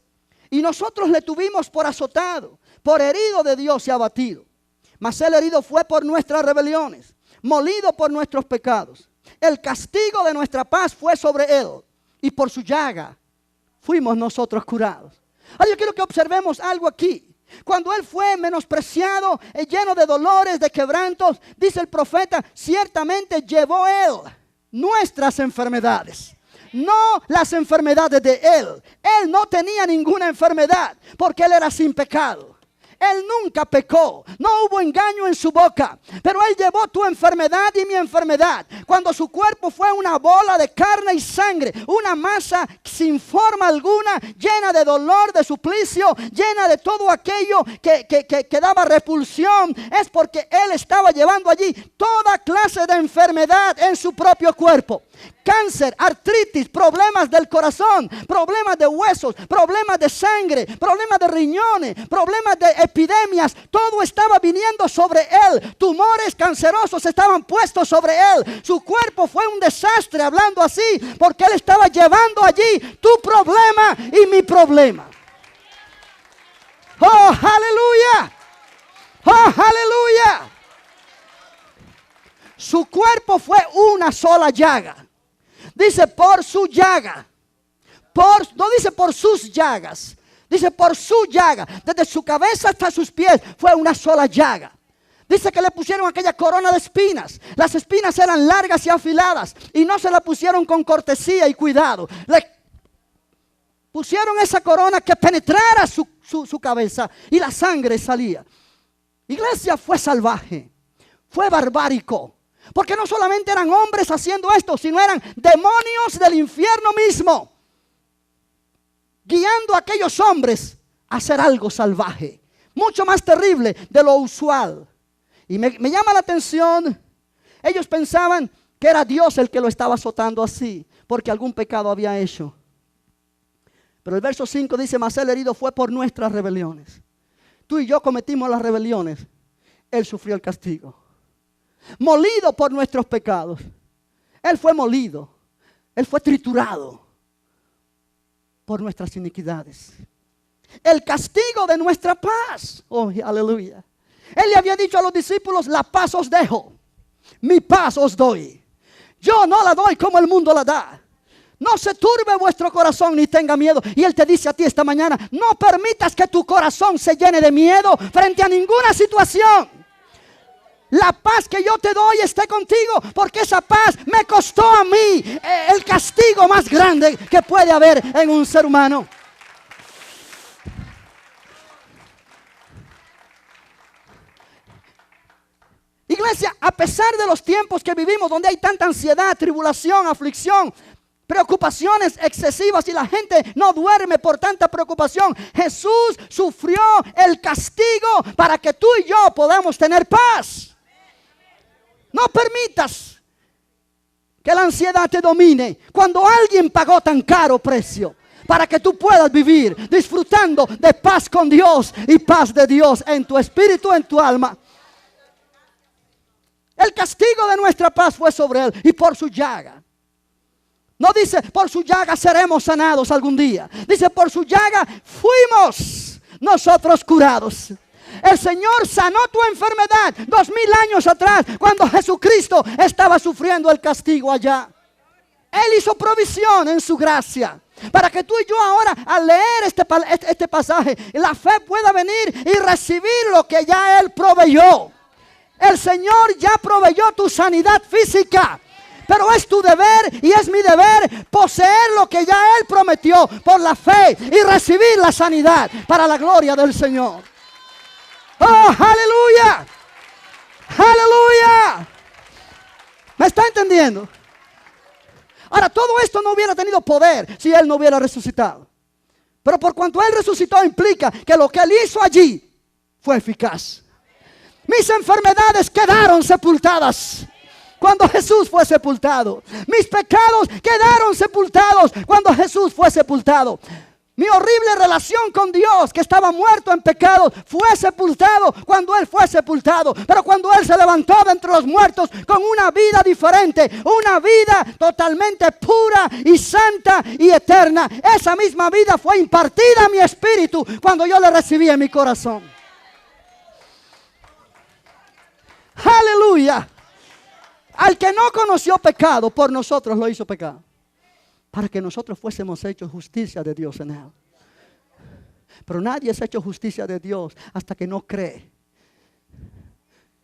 Y nosotros le tuvimos por azotado, por herido de Dios y abatido. Mas él herido fue por nuestras rebeliones, molido por nuestros pecados. El castigo de nuestra paz fue sobre él, y por su llaga fuimos nosotros curados. Ahora yo quiero que observemos algo aquí. Cuando él fue menospreciado, lleno de dolores, de quebrantos, dice el profeta: ciertamente llevó él nuestras enfermedades, no las enfermedades de él. Él no tenía ninguna enfermedad porque él era sin pecado. Él nunca pecó, no hubo engaño en su boca, pero él llevó tu enfermedad y mi enfermedad. Cuando su cuerpo fue una bola de carne y sangre, una masa sin forma alguna, llena de dolor, de suplicio, llena de todo aquello que daba repulsión, es porque él estaba llevando allí toda clase de enfermedad en su propio cuerpo. Cáncer, artritis, problemas del corazón, problemas de huesos, problemas de sangre, problemas de riñones, problemas de epidemias. Todo estaba viniendo sobre él. Tumores cancerosos estaban puestos sobre él. Su cuerpo fue un desastre, hablando así, porque él estaba llevando allí tu problema y mi problema. ¡Oh, aleluya! ¡Oh, aleluya! Su cuerpo fue una sola llaga. Dice por su llaga. No dice por sus llagas. Dice por su llaga. Desde su cabeza hasta sus pies fue una sola llaga. Dice que le pusieron aquella corona de espinas. Las espinas eran largas y afiladas. Y no se la pusieron con cortesía y cuidado. Le pusieron esa corona que penetrara su cabeza. Y la sangre salía. Iglesia, fue salvaje. Fue barbárico. Porque no solamente eran hombres haciendo esto, sino eran demonios del infierno mismo, guiando a aquellos hombres a hacer algo salvaje, mucho más terrible de lo usual. Y me llama la atención, ellos pensaban que era Dios el que lo estaba azotando así, porque algún pecado había hecho. Pero el verso 5 dice, mas el herido fue por nuestras rebeliones. Tú y yo cometimos las rebeliones, Él sufrió el castigo. Molido por nuestros pecados. Él fue molido. Él fue triturado por nuestras iniquidades. El castigo de nuestra paz. Oh, aleluya. Él le había dicho a los discípulos, la paz os dejo, mi paz os doy. Yo no la doy como el mundo la da. No se turbe vuestro corazón ni tenga miedo. Y Él te dice a ti esta mañana, no permitas que tu corazón se llene de miedo frente a ninguna situación. La paz que yo te doy esté contigo, porque esa paz me costó a mí el castigo más grande que puede haber en un ser humano. Iglesia, a pesar de los tiempos que vivimos, donde hay tanta ansiedad, tribulación, aflicción, preocupaciones excesivas y la gente no duerme por tanta preocupación, Jesús sufrió el castigo para que tú y yo podamos tener paz. No permitas que la ansiedad te domine cuando alguien pagó tan caro precio para que tú puedas vivir disfrutando de paz con Dios y paz de Dios en tu espíritu, en tu alma. El castigo de nuestra paz fue sobre Él y por su llaga. No dice por su llaga seremos sanados algún día. Dice por su llaga fuimos nosotros curados. El Señor sanó tu enfermedad 2000 años atrás, cuando Jesucristo estaba sufriendo el castigo allá. Él hizo provisión en su gracia para que tú y yo ahora, al leer este pasaje, la fe pueda venir y recibir lo que ya Él proveyó. El Señor ya proveyó tu sanidad física, pero es tu deber y es mi deber poseer lo que ya Él prometió por la fe y recibir la sanidad para la gloria del Señor. ¡Oh, aleluya! ¡Aleluya! ¿Me está entendiendo? Ahora, todo esto no hubiera tenido poder si Él no hubiera resucitado. Pero por cuanto Él resucitó, implica que lo que Él hizo allí fue eficaz. Mis enfermedades quedaron sepultadas cuando Jesús fue sepultado. Mis pecados quedaron sepultados cuando Jesús fue sepultado. Mi horrible relación con Dios, que estaba muerto en pecado, fue sepultado cuando Él fue sepultado. Pero cuando Él se levantó de entre los muertos con una vida diferente, una vida totalmente pura y santa y eterna, esa misma vida fue impartida a mi espíritu cuando yo le recibí en mi corazón. Aleluya. Al que no conoció pecado, por nosotros lo hizo pecado, para que nosotros fuésemos hechos justicia de Dios en Él. Pero nadie es hecho justicia de Dios hasta que no cree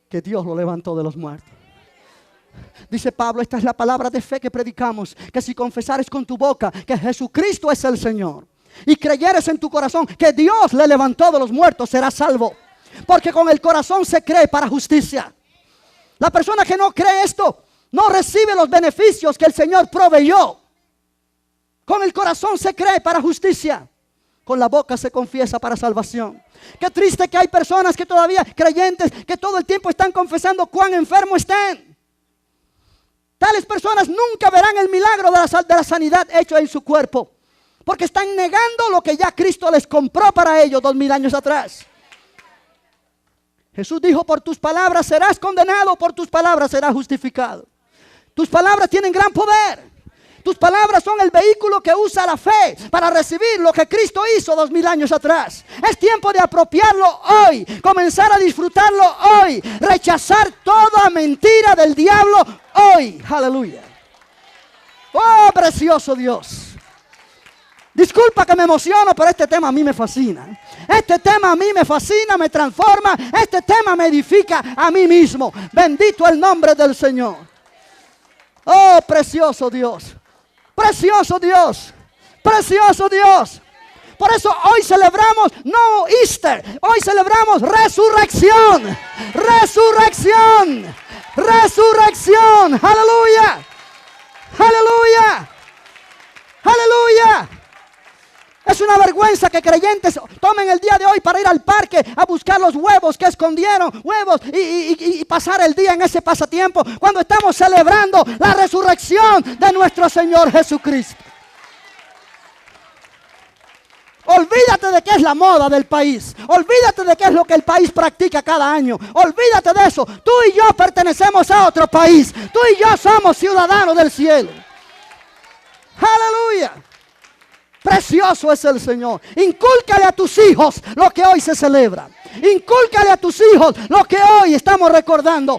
que Dios lo levantó de los muertos. Dice Pablo, esta es la palabra de fe que predicamos, que si confesares con tu boca que Jesucristo es el Señor y creyeres en tu corazón que Dios le levantó de los muertos, serás salvo. Porque con el corazón se cree para justicia. La persona que no cree esto no recibe los beneficios que el Señor proveyó. Con el corazón se cree para justicia, con la boca se confiesa para salvación. Qué triste que hay personas que todavía, creyentes, que todo el tiempo están confesando cuán enfermos están. Tales personas nunca verán el milagro de la sanidad hecho en su cuerpo, porque están negando lo que ya Cristo les compró para ellos 2000 años atrás. Jesús dijo, por tus palabras serás condenado, por tus palabras serás justificado. Tus palabras tienen gran poder. Tus palabras son el vehículo que usa la fe para recibir lo que Cristo hizo 2000 años atrás. Es tiempo de apropiarlo hoy, comenzar a disfrutarlo hoy, rechazar toda mentira del diablo hoy. Aleluya. Oh, precioso Dios. Disculpa que me emociono, pero este tema a mí me fascina. Este tema a mí me fascina, me transforma. Este tema me edifica a mí mismo. Bendito el nombre del Señor. Oh, precioso Dios. Precioso Dios. Precioso Dios. Por eso hoy celebramos no Easter. Hoy celebramos resurrección. Resurrección. Resurrección. Aleluya. Aleluya. Aleluya. Es una vergüenza que creyentes tomen el día de hoy para ir al parque a buscar los huevos que escondieron, huevos, y pasar el día en ese pasatiempo cuando estamos celebrando la resurrección de nuestro Señor Jesucristo. Olvídate de qué es la moda del país. Olvídate de qué es lo que el país practica cada año. Olvídate de eso. Tú y yo pertenecemos a otro país. Tú y yo somos ciudadanos del cielo. Aleluya. Precioso es el Señor. Incúlcale a tus hijos lo que hoy se celebra. Incúlcale a tus hijos lo que hoy estamos recordando.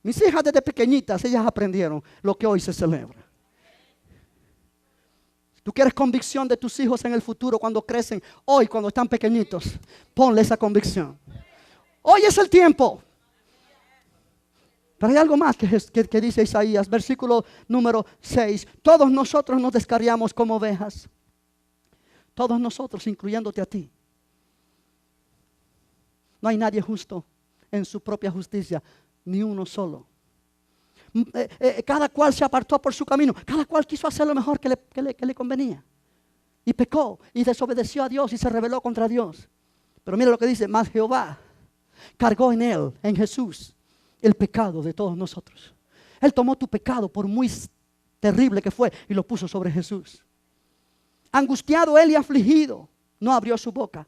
Mis hijas desde pequeñitas, ellas aprendieron lo que hoy se celebra. Tú quieres convicción de tus hijos en el futuro cuando crecen. Hoy, cuando están pequeñitos, ponle esa convicción. Hoy es el tiempo. Pero hay algo más que dice Isaías, versículo número 6. Todos nosotros nos descarriamos como ovejas. Todos nosotros, incluyéndote a ti. No hay nadie justo en su propia justicia, ni uno solo. Cada cual se apartó por su camino. Cada cual quiso hacer lo mejor que le convenía. Y pecó y desobedeció a Dios y se rebeló contra Dios. Pero mira lo que dice, mas Jehová cargó en él, en Jesús, el pecado de todos nosotros. Él tomó tu pecado, por muy terrible que fue, y lo puso sobre Jesús. Angustiado él y afligido, no abrió su boca.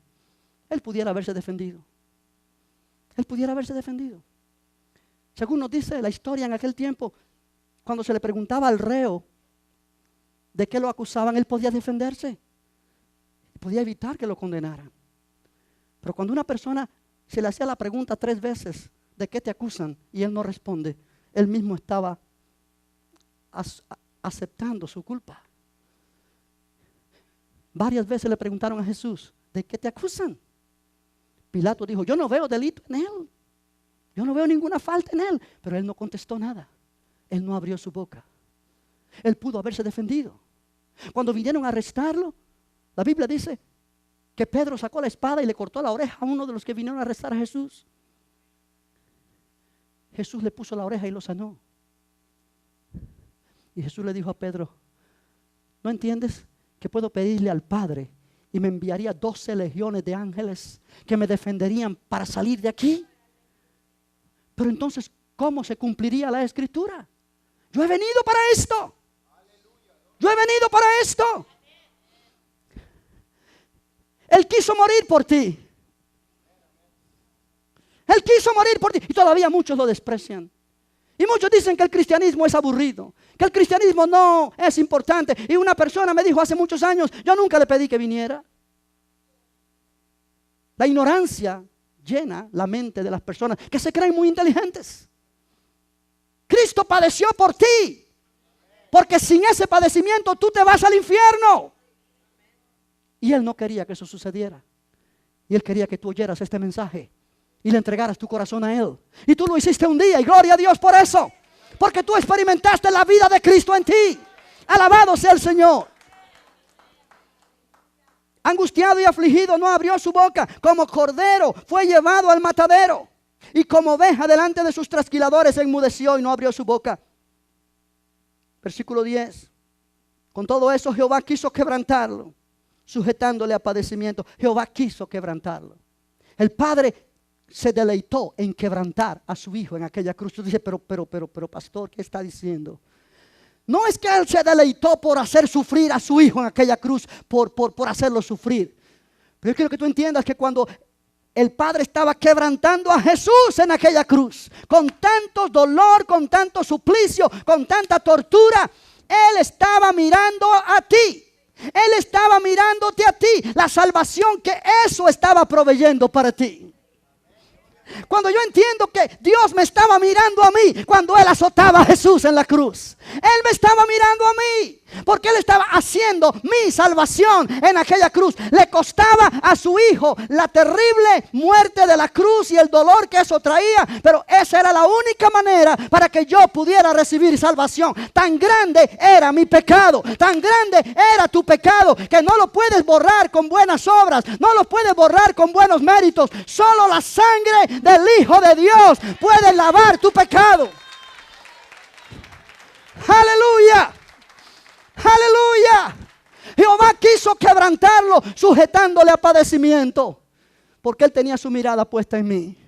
Él pudiera haberse defendido. Él pudiera haberse defendido. Según nos dice la historia en aquel tiempo, cuando se le preguntaba al reo de qué lo acusaban, él podía defenderse. Podía evitar que lo condenaran. Pero cuando una persona se le hacía la pregunta 3 veces, ¿de qué te acusan? Y él no responde. Él mismo estaba aceptando su culpa. Varias veces le preguntaron a Jesús, ¿de qué te acusan? Pilato dijo, yo no veo delito en él. Yo no veo ninguna falta en él. Pero él no contestó nada. Él no abrió su boca. Él pudo haberse defendido. Cuando vinieron a arrestarlo, la Biblia dice que Pedro sacó la espada y le cortó la oreja a uno de los que vinieron a arrestar a Jesús. Jesús le puso la oreja y lo sanó. Y Jesús le dijo a Pedro, ¿no entiendes que puedo pedirle al Padre y me enviaría 12 legiones de ángeles que me defenderían para salir de aquí? Pero entonces, ¿cómo se cumpliría la Escritura? Yo he venido para esto. Yo he venido para esto. Él quiso morir por ti. Él quiso morir por ti. Y todavía muchos lo desprecian. Y muchos dicen que el cristianismo es aburrido, que el cristianismo no es importante. Y una persona me dijo hace muchos años, yo nunca le pedí que viniera. La ignorancia llena la mente de las personas que se creen muy inteligentes. Cristo padeció por ti, porque sin ese padecimiento tú te vas al infierno. Y Él no quería que eso sucediera. Y Él quería que tú oyeras este mensaje y le entregaras tu corazón a Él. Y tú lo hiciste un día y gloria a Dios por eso. Porque tú experimentaste la vida de Cristo en ti. Alabado sea el Señor. Angustiado y afligido no abrió su boca. Como cordero fue llevado al matadero. Y como oveja delante de sus trasquiladores enmudeció y no abrió su boca. Versículo 10. Con todo eso Jehová quiso quebrantarlo, sujetándole a padecimiento. Jehová quiso quebrantarlo. El Padre se deleitó en quebrantar a su hijo en aquella cruz. Tú dices, pero pastor, ¿qué está diciendo? No es que Él se deleitó por hacer sufrir a su hijo en aquella cruz, por hacerlo sufrir. Pero yo quiero que tú entiendas que cuando el Padre estaba quebrantando a Jesús en aquella cruz, con tanto dolor, con tanto suplicio, con tanta tortura, Él estaba mirando a ti. Él estaba mirándote a ti. La salvación que eso estaba proveyendo para ti. Cuando yo entiendo que Dios me estaba mirando a mí cuando Él azotaba a Jesús en la cruz. Él me estaba mirando a mí porque Él estaba haciendo mi salvación en aquella cruz. Le costaba a su hijo la terrible muerte de la cruz y el dolor que eso traía, pero esa era la única manera para que yo pudiera recibir salvación. Tan grande era mi pecado, tan grande era tu pecado, que no lo puedes borrar con buenas obras, no lo puedes borrar con buenos méritos. Solo la sangre del Hijo de Dios puede lavar tu pecado. Aleluya, aleluya. Jehová quiso quebrantarlo, sujetándole a padecimiento, porque Él tenía su mirada puesta en mí.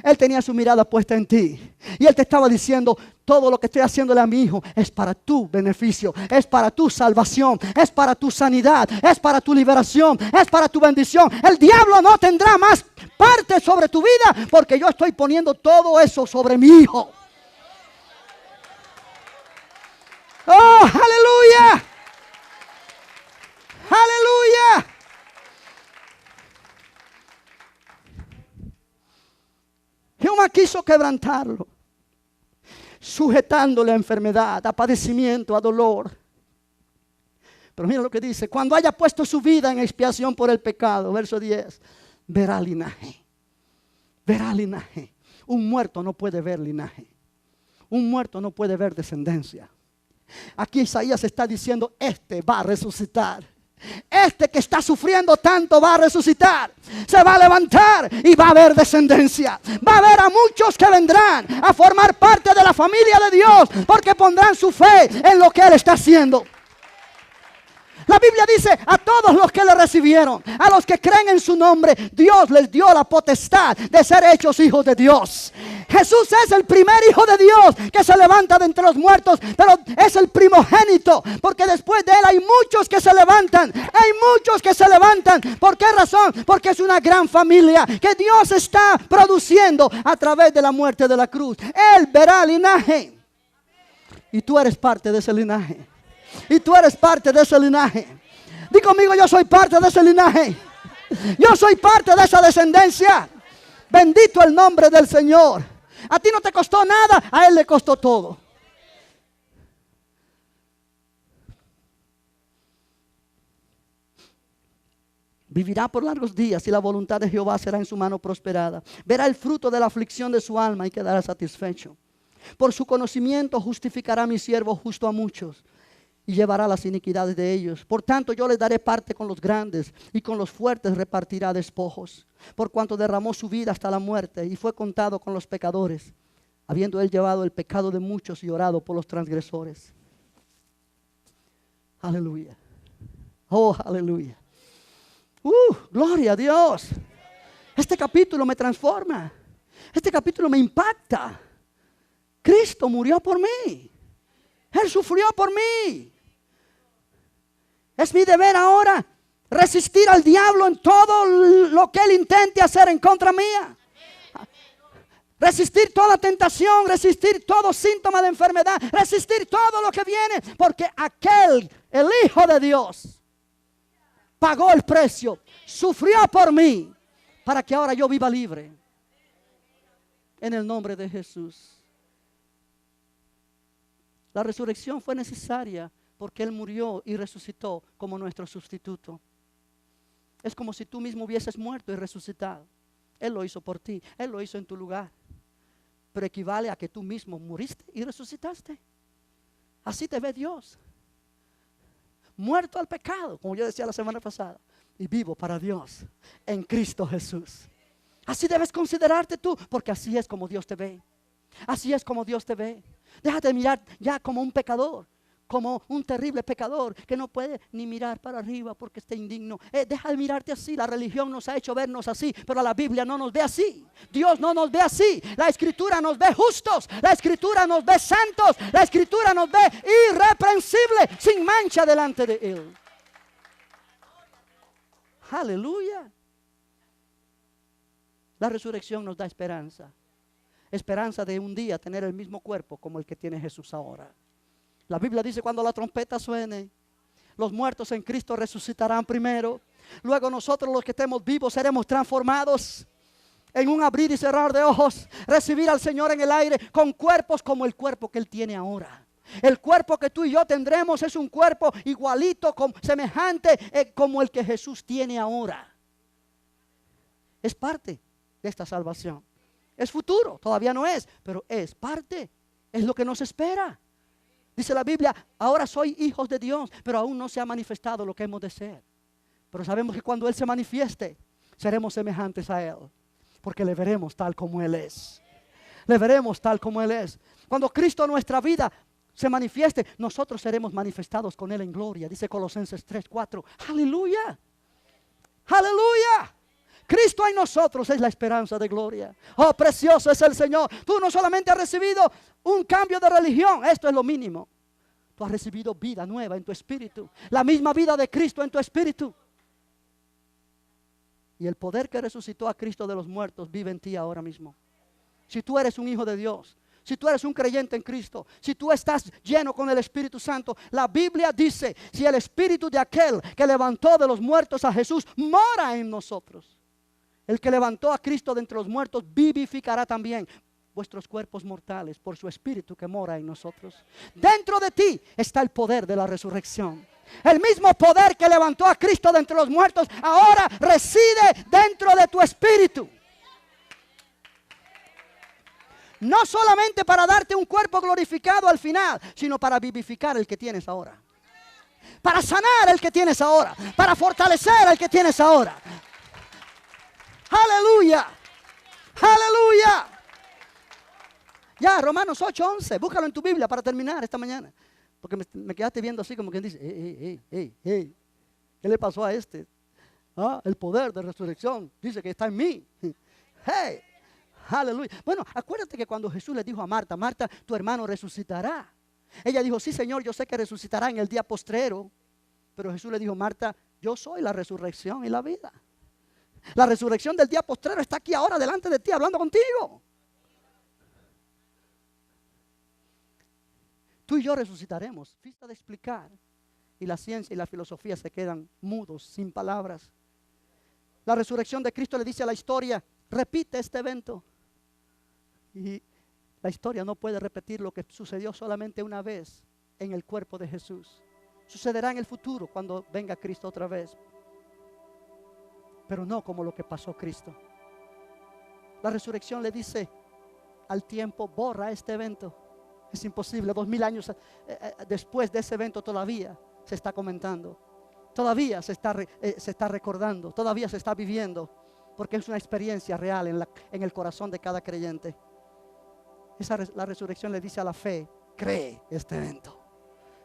Él tenía su mirada puesta en ti. Y Él te estaba diciendo, todo lo que estoy haciéndole a mi hijo es para tu beneficio, es para tu salvación, es para tu sanidad, es para tu liberación, es para tu bendición. El diablo no tendrá más parte sobre tu vida, porque yo estoy poniendo todo eso sobre mi hijo. ¡Oh, aleluya! ¡Aleluya! Jehová quiso quebrantarlo, sujetándole a enfermedad, a padecimiento, a dolor. Pero mira lo que dice: cuando haya puesto su vida en expiación por el pecado, verso 10, verá linaje. Verá linaje. Un muerto no puede ver linaje. Un muerto no puede ver descendencia. Aquí Isaías está diciendo, este va a resucitar. Este que está sufriendo tanto va a resucitar. Se va a levantar y va a haber descendencia. Va a haber a muchos que vendrán a formar parte de la familia de Dios, porque pondrán su fe en lo que Él está haciendo. La Biblia dice, a todos los que le recibieron, a los que creen en su nombre, Dios les dio la potestad de ser hechos hijos de Dios. Jesús es el primer hijo de Dios que se levanta de entre los muertos, pero es el primogénito, porque después de Él hay muchos que se levantan. Hay muchos que se levantan. ¿Por qué razón? Porque es una gran familia que Dios está produciendo a través de la muerte de la cruz. Él verá linaje. Y tú eres parte de ese linaje. Y tú eres parte de ese linaje. Di conmigo, yo soy parte de ese linaje. Yo soy parte de esa descendencia. Bendito el nombre del Señor. A ti no te costó nada, a Él le costó todo. Vivirá por largos días y la voluntad de Jehová será en su mano prosperada. Verá el fruto de la aflicción de su alma y quedará satisfecho. Por su conocimiento justificará mi siervo justo a muchos y llevará las iniquidades de ellos. Por tanto, yo les daré parte con los grandes y con los fuertes repartirá despojos. Por cuanto derramó su vida hasta la muerte y fue contado con los pecadores, habiendo Él llevado el pecado de muchos y orado por los transgresores. Aleluya. Oh, aleluya. Gloria a Dios. Este capítulo me transforma. Este capítulo me impacta. Cristo murió por mí. Él sufrió por mí. Es mi deber ahora resistir al diablo en todo lo que él intente hacer en contra mía. Resistir toda tentación, resistir todo síntoma de enfermedad, resistir todo lo que viene, porque aquel, el Hijo de Dios, pagó el precio, sufrió por mí, para que ahora yo viva libre. En el nombre de Jesús. La resurrección fue necesaria porque Él murió y resucitó como nuestro sustituto. Es como si tú mismo hubieses muerto y resucitado. Él lo hizo por ti. Él lo hizo en tu lugar. Pero equivale a que tú mismo muriste y resucitaste. Así te ve Dios. Muerto al pecado, como yo decía la semana pasada, y vivo para Dios en Cristo Jesús. Así debes considerarte tú, porque así es como Dios te ve. Así es como Dios te ve. Déjate de mirar ya como un pecador, como un terrible pecador que no puede ni mirar para arriba porque está indigno. Deja de mirarte así. La religión nos ha hecho vernos así, pero la Biblia no nos ve así. Dios no nos ve así. La Escritura nos ve justos. La Escritura nos ve santos. La Escritura nos ve irreprensibles, sin mancha delante de Él. Aleluya. La resurrección nos da esperanza. Esperanza de un día tener el mismo cuerpo como el que tiene Jesús ahora. La Biblia dice: cuando la trompeta suene, los muertos en Cristo resucitarán primero. Luego nosotros, los que estemos vivos, seremos transformados en un abrir y cerrar de ojos. Recibir al Señor en el aire con cuerpos como el cuerpo que Él tiene ahora. El cuerpo que tú y yo tendremos es un cuerpo igualito, semejante como el que Jesús tiene ahora. Es parte de esta salvación. Es futuro, todavía no es, pero es parte. Es lo que nos espera. Dice la Biblia: ahora soy hijos de Dios, pero aún no se ha manifestado lo que hemos de ser. Pero sabemos que cuando Él se manifieste, seremos semejantes a Él, porque le veremos tal como Él es. Le veremos tal como Él es. Cuando Cristo en nuestra vida se manifieste, nosotros seremos manifestados con Él en gloria. Dice Colosenses 3:4. Aleluya. Aleluya. Cristo en nosotros es la esperanza de gloria. Oh, precioso es el Señor. Tú no solamente has recibido un cambio de religión, esto es lo mínimo. Tú has recibido vida nueva en tu espíritu. La misma vida de Cristo en tu espíritu. Y el poder que resucitó a Cristo de los muertos vive en ti ahora mismo. Si tú eres un hijo de Dios, si tú eres un creyente en Cristo, si tú estás lleno con el Espíritu Santo, la Biblia dice: si el espíritu de aquel que levantó de los muertos a Jesús mora en nosotros, el que levantó a Cristo de entre los muertos vivificará también vuestros cuerpos mortales por su espíritu que mora en nosotros. Dentro de ti está el poder de la resurrección. El mismo poder que levantó a Cristo de entre los muertos ahora reside dentro de tu espíritu. No solamente para darte un cuerpo glorificado al final, sino para vivificar el que tienes ahora. Para sanar el que tienes ahora. Para fortalecer el que tienes ahora. Aleluya. Aleluya. Ya, Romanos 8:11. Búscalo en tu Biblia para terminar esta mañana. Porque me quedaste viendo así como quien dice: hey, ¿qué le pasó a este? El poder de resurrección dice que está en mí. Hey, aleluya. Bueno, acuérdate que cuando Jesús le dijo a Marta: Marta, tu hermano resucitará. Ella dijo: sí, Señor, yo sé que resucitará en el día postrero. Pero Jesús le dijo: Marta, yo soy la resurrección y la vida. La resurrección del día postrero está aquí ahora delante de ti, hablando contigo. Tú y yo resucitaremos. Vista de explicar. Y la ciencia y la filosofía se quedan mudos, sin palabras. La resurrección de Cristo le dice a la historia: repite este evento. Y la historia no puede repetir lo que sucedió solamente una vez en el cuerpo de Jesús. Sucederá en el futuro cuando venga Cristo otra vez. Pero no como lo que pasó Cristo. La resurrección le dice al tiempo: borra este evento. Es imposible. 2000 años después de ese evento todavía se está comentando. Todavía se está recordando. Todavía se está viviendo. Porque es una experiencia real en el corazón de cada creyente. La resurrección le dice a la fe: cree este evento.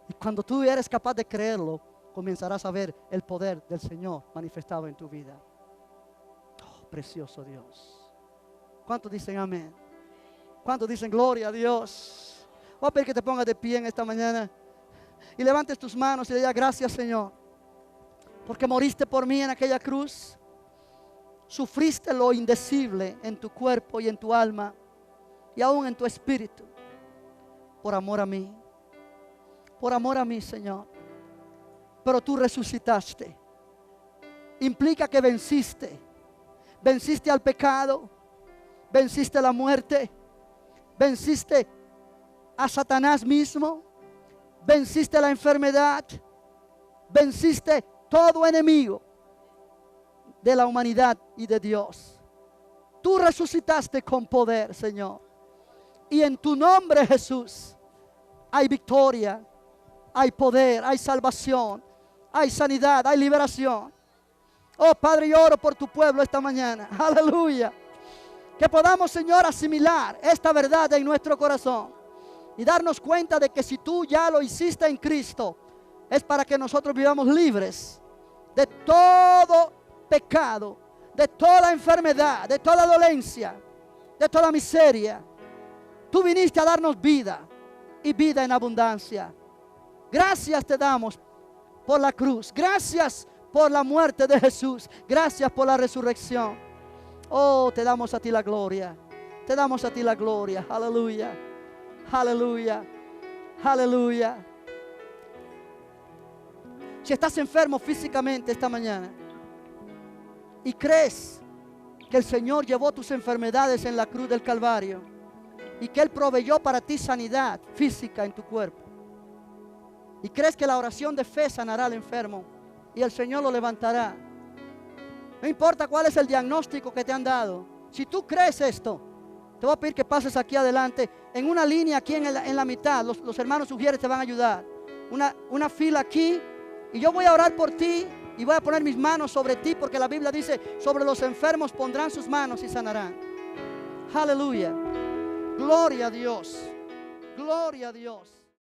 Y cuando tú eres capaz de creerlo, comenzarás a ver el poder del Señor manifestado en tu vida. Oh, precioso Dios. ¿Cuántos dicen amén? ¿Cuántos dicen gloria a Dios? Voy a pedir que te pongas de pie en esta mañana y levantes tus manos y le digas: gracias, Señor, porque moriste por mí en aquella cruz. Sufriste lo indecible en tu cuerpo y en tu alma y aún en tu espíritu, por amor a mí. Por amor a mí, Señor. Pero tú resucitaste. Implica que venciste. Venciste al pecado. Venciste la muerte. Venciste a Satanás mismo. Venciste la enfermedad. Venciste todo enemigo de la humanidad y de Dios. tú resucitaste con poder, Señor. Y en tu nombre, Jesús, hay victoria, hay poder, hay salvación, hay sanidad, hay liberación. Oh Padre, yo oro por tu pueblo esta mañana. Aleluya. Que podamos, Señor, asimilar esta verdad en nuestro corazón y darnos cuenta de que si tú ya lo hiciste en Cristo, es para que nosotros vivamos libres de todo pecado, de toda enfermedad, de toda dolencia, de toda miseria. Tú viniste a darnos vida y vida en abundancia. Gracias te damos por la cruz. Gracias por la muerte de Jesús. Gracias por la resurrección. Oh, te damos a ti la gloria. Te damos a ti la gloria. Aleluya. Aleluya. Aleluya. Si estás enfermo físicamente esta mañana y crees que el Señor llevó tus enfermedades en la cruz del Calvario y que Él proveyó para ti sanidad física en tu cuerpo, y crees que la oración de fe sanará al enfermo y el Señor lo levantará, no importa cuál es el diagnóstico que te han dado, si tú crees esto, te voy a pedir que pases aquí adelante en una línea aquí en la mitad. Los hermanos sugieres te van a ayudar, una fila aquí, y yo voy a orar por ti y voy a poner mis manos sobre ti, porque la Biblia dice: sobre los enfermos pondrán sus manos y sanarán. Aleluya. Gloria a Dios. Gloria a Dios.